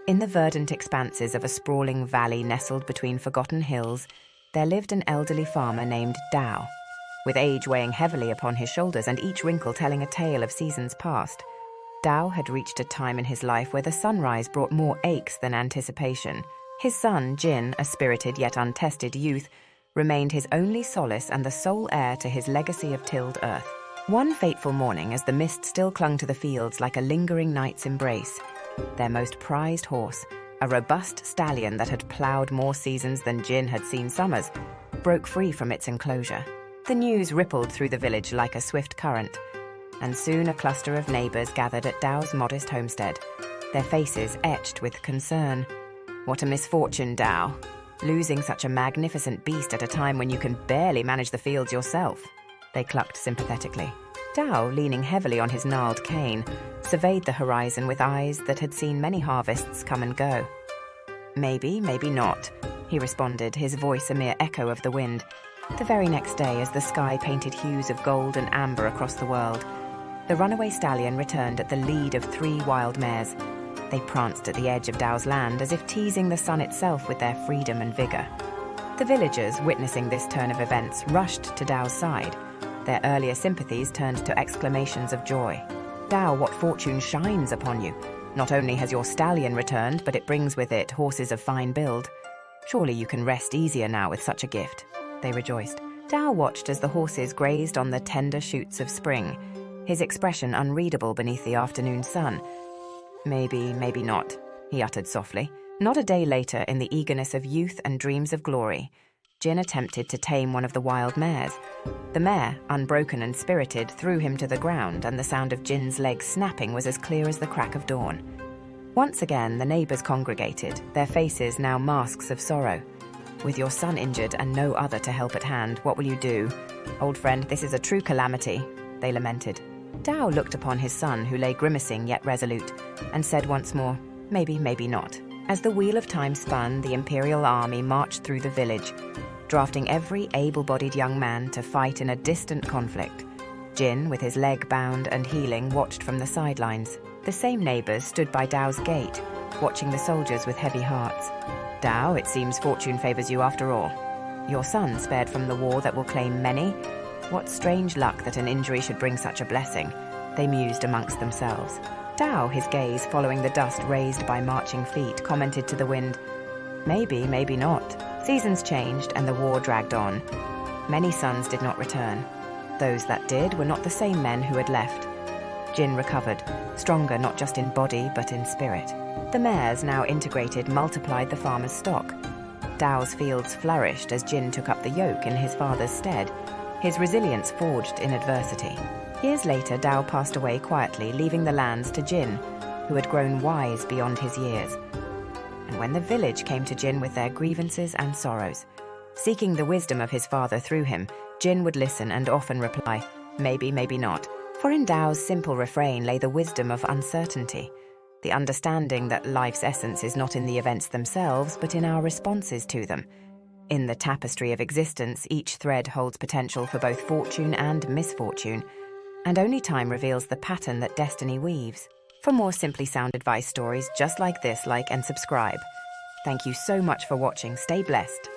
In the verdant expanses of a sprawling valley nestled between forgotten hills, there lived an elderly farmer named Tao. With age weighing heavily upon his shoulders and each wrinkle telling a tale of seasons past, Tao had reached a time in his life where the sunrise brought more aches than anticipation. His son, Jin, a spirited yet untested youth, remained his only solace and the sole heir to his legacy of tilled earth. One fateful morning, as the mist still clung to the fields like a lingering night's embrace, their most prized horse, a robust stallion that had ploughed more seasons than Jin had seen summers, broke free from its enclosure. The news rippled through the village like a swift current, and soon a cluster of neighbours gathered at Tao's modest homestead, their faces etched with concern. What a misfortune, Tao, losing such a magnificent beast at a time when you can barely manage the fields yourself, they clucked sympathetically. Tao, leaning heavily on his gnarled cane, surveyed the horizon with eyes that had seen many harvests come and go. Maybe, maybe not, he responded, his voice a mere echo of the wind. The very next day, as the sky painted hues of gold and amber across the world, the runaway stallion returned at the lead of 3 wild mares. They pranced at the edge of Tao's land as if teasing the sun itself with their freedom and vigour. The villagers, witnessing this turn of events, rushed to Tao's side. Their earlier sympathies turned to exclamations of joy. Tao, what fortune shines upon you? Not only has your stallion returned, but it brings with it horses of fine build. Surely you can rest easier now with such a gift, they rejoiced. Tao watched as the horses grazed on the tender shoots of spring, his expression unreadable beneath the afternoon sun. Maybe, maybe not, he uttered softly. Not a day later, in the eagerness of youth and dreams of glory, Jin attempted to tame one of the wild mares. The mare, unbroken and spirited, threw him to the ground, and the sound of Jin's legs snapping was as clear as the crack of dawn. Once again, the neighbours congregated, their faces now masks of sorrow. With your son injured and no other to help at hand, what will you do? Old friend, this is a true calamity, they lamented. Tao looked upon his son, who lay grimacing yet resolute, and said once more, maybe, maybe not. As the wheel of time spun, the imperial army marched through the village, drafting every able-bodied young man to fight in a distant conflict. Jin, with his leg bound and healing, watched from the sidelines. The same neighbours stood by Tao's gate, watching the soldiers with heavy hearts. Tao, it seems fortune favours you after all. Your son spared from the war that will claim many. What strange luck that an injury should bring such a blessing, they mused amongst themselves. Tao, his gaze following the dust raised by marching feet, commented to the wind, maybe, maybe not. Seasons changed and the war dragged on. Many sons did not return. Those that did were not the same men who had left. Jin recovered, stronger not just in body but in spirit. The mares, now integrated, multiplied the farmer's stock. Tao's fields flourished as Jin took up the yoke in his father's stead, his resilience forged in adversity. Years later, Tao passed away quietly, leaving the lands to Jin, who had grown wise beyond his years. And when the village came to Jin with their grievances and sorrows, seeking the wisdom of his father through him, Jin would listen and often reply, maybe, maybe not. For in Tao's simple refrain lay the wisdom of uncertainty, the understanding that life's essence is not in the events themselves, but in our responses to them. In the tapestry of existence, each thread holds potential for both fortune and misfortune, and only time reveals the pattern that destiny weaves. For more Simply Sound advice stories just like this, like and subscribe. Thank you so much for watching. Stay blessed.